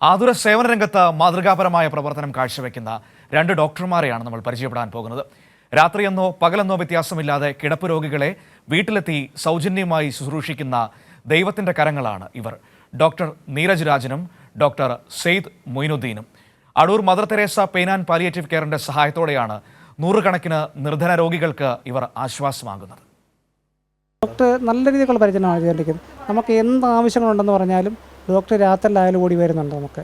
ആതുര സേവന രംഗത്ത് മാതൃകാപരമായ പ്രവർത്തനം കാഴ്ചവെക്കുന്ന രണ്ട് ഡോക്ടർമാരെയാണ് നമ്മൾ പരിചയപ്പെടാൻ പോകുന്നത്. രാത്രിയെന്നോ പകലെന്നോ വ്യത്യാസമില്ലാതെ കിടപ്പ് രോഗികളെ വീട്ടിലെത്തി സൗജന്യമായി ശുശ്രൂഷിക്കുന്ന ദൈവത്തിൻ്റെ കരങ്ങളാണ് ഇവർ. ഡോക്ടർ നീരജ് രാജനും ഡോക്ടർ സെയ്ദ് മൊയ്നുദ്ദീനും. Adoor mother Teresa pain and palliative കെയറിൻ്റെ സഹായത്തോടെയാണ് നൂറുകണക്കിന് നിർധന രോഗികൾക്ക് ഇവർ ആശ്വാസമാകുന്നത്. ഡോക്ടർ നല്ല രീതിയിലുള്ള പരിചരണമാണ് ചെയ്തിരിക്കുന്നത്. നമുക്ക് എന്ത് ആവശ്യങ്ങളുണ്ടെന്ന് പറഞ്ഞാലും ഡോക്ടർ രാത്രിയിലായാലും ഓടി വരുന്നുണ്ട്. നമുക്ക്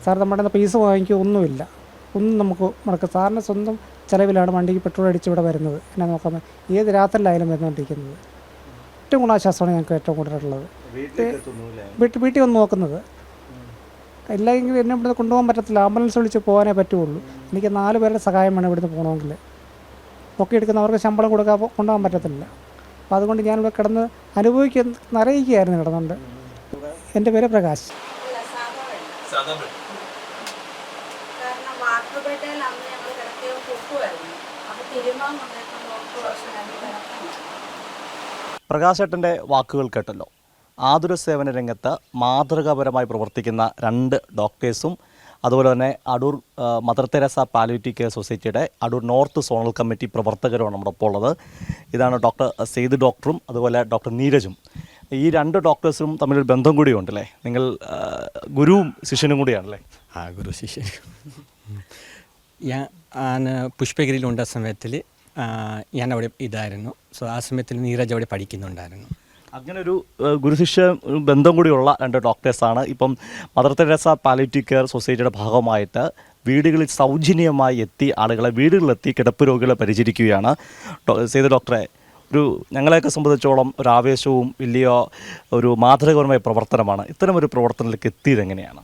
സാർ നമ്മുടെ ഫീസ് വാങ്ങിക്കുക ഒന്നുമില്ല, ഒന്നും നമുക്ക് മുടക്കുക. സാറിന് സ്വന്തം ചിലവിലാണ് വണ്ടിക്ക് പെട്രോൾ അടിച്ച് ഇവിടെ വരുന്നത്. എന്നെ നോക്കാൻ ഏത് രാത്രിയിലായാലും വരുന്നുകൊണ്ടിരിക്കുന്നത്. ഏറ്റവും കൂടുതൽ ആശ്വാസമാണ് ഞങ്ങൾക്ക് ഏറ്റവും കൂടുതലുള്ളത്. വീട്ടിൽ വന്ന് നോക്കുന്നത് ഇല്ലെങ്കിൽ എന്നെ ഇവിടുന്ന് കൊണ്ടുപോകാൻ പറ്റത്തില്ല. ആംബുലൻസ് വിളിച്ച് പോകാനേ പറ്റുള്ളൂ. എനിക്ക് 4 പേരുടെ സഹായം വേണം ഇവിടുന്ന് പോകണമെങ്കിൽ. പൊക്കിയെടുക്കുന്നവർക്ക് ശമ്പളം കൊണ്ടുപോകാൻ പറ്റത്തില്ല. അപ്പോൾ അതുകൊണ്ട് ഞാനിവിടെ കിടന്ന് അറിയിക്കുകയായിരുന്നു കിടന്നുകൊണ്ട്. എൻ്റെ പേര് പ്രകാശ്. പ്രകാശേട്ടൻ്റെ വാക്കുകൾ കേട്ടല്ലോ. ആതുര സേവന രംഗത്ത് മാതൃകാപരമായി പ്രവർത്തിക്കുന്ന 2 ഡോക്ടേഴ്സും അതുപോലെ തന്നെ Adoor mother Teresa palliative care സൊസൈറ്റിയുടെ അടൂർ നോർത്ത് സോണൽ കമ്മിറ്റി പ്രവർത്തകരുമാണ് നമ്മുടെ ഒപ്പം ഉള്ളത്. ഇതാണ് ഡോക്ടർ സെയ്ദ് ഡോക്ടറും അതുപോലെ ഡോക്ടർ നീരജും. ഈ 2 ഡോക്ടേഴ്സും തമ്മിലൊരു ബന്ധം കൂടിയുണ്ടല്ലേ? നിങ്ങൾ ഗുരുവും ശിഷ്യനും കൂടിയാണല്ലേ? ഗുരു ശിഷ്യൻ. ഞാൻ പുഷ്പഗിരിയിലുണ്ട സമയത്തിൽ ഞാൻ അവിടെ ഇതായിരുന്നു. സോ ആ സമയത്തിൽ നീരജ് അവിടെ പഠിക്കുന്നുണ്ടായിരുന്നു. അങ്ങനെ ഒരു ഗുരുശിഷ്യ ബന്ധം കൂടിയുള്ള 2 ഡോക്ടേഴ്സാണ് ഇപ്പം മദർ തെരേസ പാലിയേറ്റീവ് കെയർ സൊസൈറ്റിയുടെ ഭാഗമായിട്ട് വീടുകളിൽ സൗജന്യമായി എത്തി ആളുകളെ വീടുകളിലെത്തി കിടപ്പ് രോഗികളെ പരിചരിക്കുകയാണ്. സെയ്ദ് ഡോക്ടറെ, ഞങ്ങളെയൊക്കെ സംബന്ധിച്ചോളം ഒരു ആവേശവും വലിയ ഒരു മാതൃകപരമായ പ്രവർത്തനമാണ്. ഇത്തരമൊരു പ്രവർത്തനത്തിലേക്ക് എത്തിയത് എങ്ങനെയാണ്?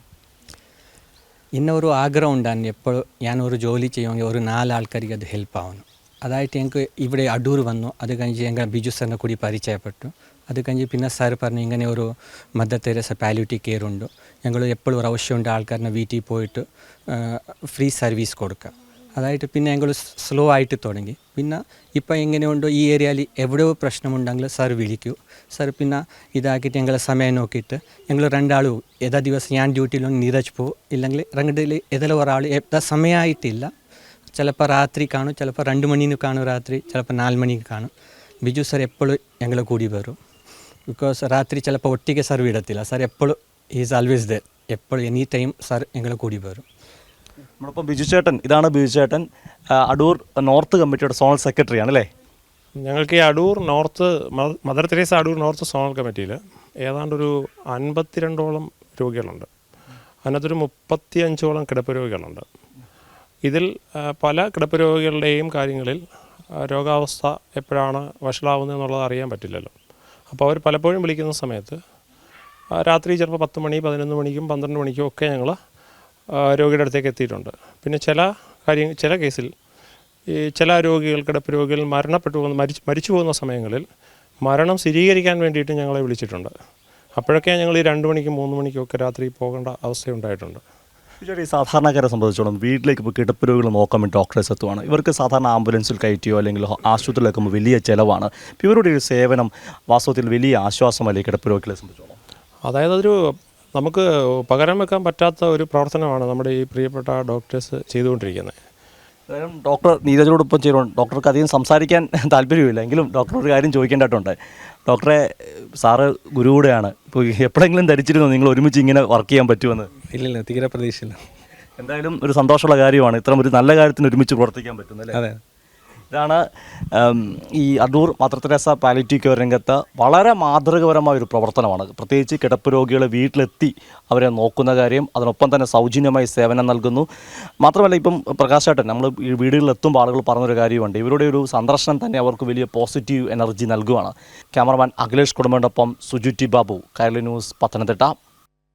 ഒരു ആഗ്രഹം ഉണ്ടായിരുന്നു. എപ്പോൾ ഞാനൊരു ജോലി ചെയ്യുമെങ്കിൽ ഒരു 4 ആൾക്കാർക്ക് അത് ഹെൽപ്പ് ആവുന്നു. അതായിട്ട് ഞങ്ങൾക്ക് ഇവിടെ അടൂർ വന്നു. അത് കഴിഞ്ഞ് ഞങ്ങൾ ബിജു സാറിനെ കൂടി പരിചയപ്പെട്ടു. അത് കഴിഞ്ഞ് പിന്നെ സാർ പറഞ്ഞു ഇങ്ങനെ ഒരു മദർ തെരേസ പാലിയേറ്റീവ് കെയർ ഉണ്ട്, ഞങ്ങൾ എപ്പോഴും ഒരു ആവശ്യമുണ്ട് ആൾക്കാരനെ വീട്ടിൽ പോയിട്ട് ഫ്രീ സർവീസ് കൊടുക്കുക. അതായിട്ട് പിന്നെ ഞങ്ങൾ സ്ലോ ആയിട്ട് തുടങ്ങി. പിന്നെ ഇപ്പം എങ്ങനെയുണ്ടോ ഈ ഏരിയയിൽ എവിടെയോ പ്രശ്നമുണ്ടെങ്കിൽ സാർ വിളിക്കൂ. സാർ പിന്നെ ഇതാക്കിയിട്ട് ഞങ്ങൾ സമയം നോക്കിയിട്ട് ഞങ്ങൾ 2 ആളും ഏതാ ദിവസം ഞാൻ ഡ്യൂട്ടിയിലും നീരജ് പോകും. ഇല്ലെങ്കിൽ 2 ഏതെങ്കിലും ഒരാൾ ഏതാ സമയമായിട്ടില്ല. ചിലപ്പോൾ രാത്രി കാണും, ചിലപ്പോൾ 2 മണിന് കാണും രാത്രി, ചിലപ്പോൾ 4 മണിക്ക് കാണും. ബിജു സാർ എപ്പോഴും ഞങ്ങൾ കൂടി വരും. ബിക്കോസ് രാത്രി ചിലപ്പോൾ ഒറ്റയ്ക്ക് സാർ വിടത്തില്ല. സാർ എപ്പോഴും ഈസ് ആൾവേസ് ദർ. എപ്പോഴും എനി ടൈം സാർ ഞങ്ങൾ കൂടി വരും. നമ്മളിപ്പോൾ ബിജു ചേട്ടൻ, ഇതാണ് ബിജു ചേട്ടൻ, അടൂർ നോർത്ത് കമ്മിറ്റിയുടെ സോണൽ സെക്രട്ടറി ആണല്ലേ? ഞങ്ങൾക്ക് ഈ Adoor north mother Teresa Adoor north zonal കമ്മിറ്റിയിൽ ഏതാണ്ടൊരു 52ഓളം രോഗികളുണ്ട്. അതിനകത്തൊരു 35ഓളം കിടപ്പ് രോഗികളുണ്ട്. ഇതിൽ പല കിടപ്പ് രോഗികളുടെയും കാര്യങ്ങളിൽ രോഗാവസ്ഥ എപ്പോഴാണ് വഷളാവുന്നത് എന്നുള്ളത് അറിയാൻ പറ്റില്ലല്ലോ. അപ്പോൾ അവർ പലപ്പോഴും വിളിക്കുന്ന സമയത്ത് രാത്രി ചിലപ്പോൾ 10 മണി 11 മണിക്കും 12 മണിക്കും ഒക്കെ ഞങ്ങൾ രോഗിയുടെ അടുത്തേക്ക് എത്തിയിട്ടുണ്ട്. പിന്നെ ചില കേസിൽ ഈ ചില രോഗികൾ കിടപ്പ് രോഗികൾ മരിച്ചു പോകുന്ന സമയങ്ങളിൽ മരണം സ്ഥിരീകരിക്കാൻ വേണ്ടിയിട്ട് ഞങ്ങളെ വിളിച്ചിട്ടുണ്ട്. അപ്പോഴൊക്കെ ഞങ്ങൾ ഈ 2 മണിക്കും 3 മണിക്കും ഒക്കെ രാത്രി പോകേണ്ട അവസ്ഥയുണ്ടായിട്ടുണ്ട്. ഈ സാധാരണക്കാരെ സംബന്ധിച്ചോളം വീട്ടിലേക്ക് ഇപ്പോൾ കിടപ്പ് രോഗികൾ നോക്കാൻ വേണ്ടി ഡോക്ടേഴ്സ് എത്തുവാണ്. ഇവർക്ക് സാധാരണ ആംബുലൻസിൽ കയറ്റിയോ അല്ലെങ്കിൽ ആശുപത്രിയിലേക്കുമ്പോൾ വലിയ ചിലവാണ്. ഇപ്പോൾ ഇവരുടെ ഒരു സേവനം വാസ്തവത്തിൽ വലിയ ആശ്വാസമല്ലേ കിടപ്പ് രോഗികളെ സംബന്ധിച്ചോളം? അതായത് നമുക്ക് പകരം വെക്കാൻ പറ്റാത്ത ഒരു പ്രവർത്തനമാണ് നമ്മുടെ ഈ പ്രിയപ്പെട്ട ഡോക്ടേഴ്സ് ചെയ്തുകൊണ്ടിരിക്കുന്നത്. അതായത് ഡോക്ടർ നീരജിനോടൊപ്പം ചേരുന്നുണ്ട്. ഡോക്ടർക്ക് അധികം സംസാരിക്കാൻ താല്പര്യമില്ല, എങ്കിലും ഡോക്ടർ ഒരു കാര്യം ചോദിക്കേണ്ടതായിട്ടുണ്ട്. ഡോക്ടറെ, സാറ് ഗുരുകൂടെയാണ്. ഇപ്പോൾ എപ്പോഴെങ്കിലും ധരിച്ചിരുന്നോ നിങ്ങൾ ഒരുമിച്ച് ഇങ്ങനെ വർക്ക് ചെയ്യാൻ പറ്റുമെന്ന്? ഇല്ലില്ല, തീരെ പ്രതീക്ഷയില്ല. എന്തായാലും ഒരു സന്തോഷമുള്ള കാര്യമാണ് ഇത്തരം ഒരു നല്ല കാര്യത്തിന് ഒരുമിച്ച് പ്രവർത്തിക്കാൻ പറ്റുന്നത്. അതെ, ഇതാണ് ഈ Adoor mother Teresa palliative care രംഗത്ത് വളരെ മാതൃകപരമായ ഒരു പ്രവർത്തനമാണ്. പ്രത്യേകിച്ച് കിടപ്പ് രോഗികളെ വീട്ടിലെത്തി അവരെ നോക്കുന്ന കാര്യം, അതിനൊപ്പം തന്നെ സൗജന്യമായി സേവനം നൽകുന്നു. മാത്രമല്ല, ഇപ്പം പ്രകാശേട്ടൻ നമ്മൾ ഈ വീടുകളിലെത്തുമ്പോൾ ആളുകൾ പറഞ്ഞൊരു കാര്യമുണ്ട്, ഇവരുടെ ഒരു സന്ദർശനം തന്നെ അവർക്ക് വലിയ പോസിറ്റീവ് എനർജി നൽകുകയാണ്. ക്യാമറമാൻ അഖിലേഷ് കുടുംബത്തിനൊപ്പം സുജുറ്റി ബാബു, കൈരളി ന്യൂസ്, പത്തനംതിട്ട.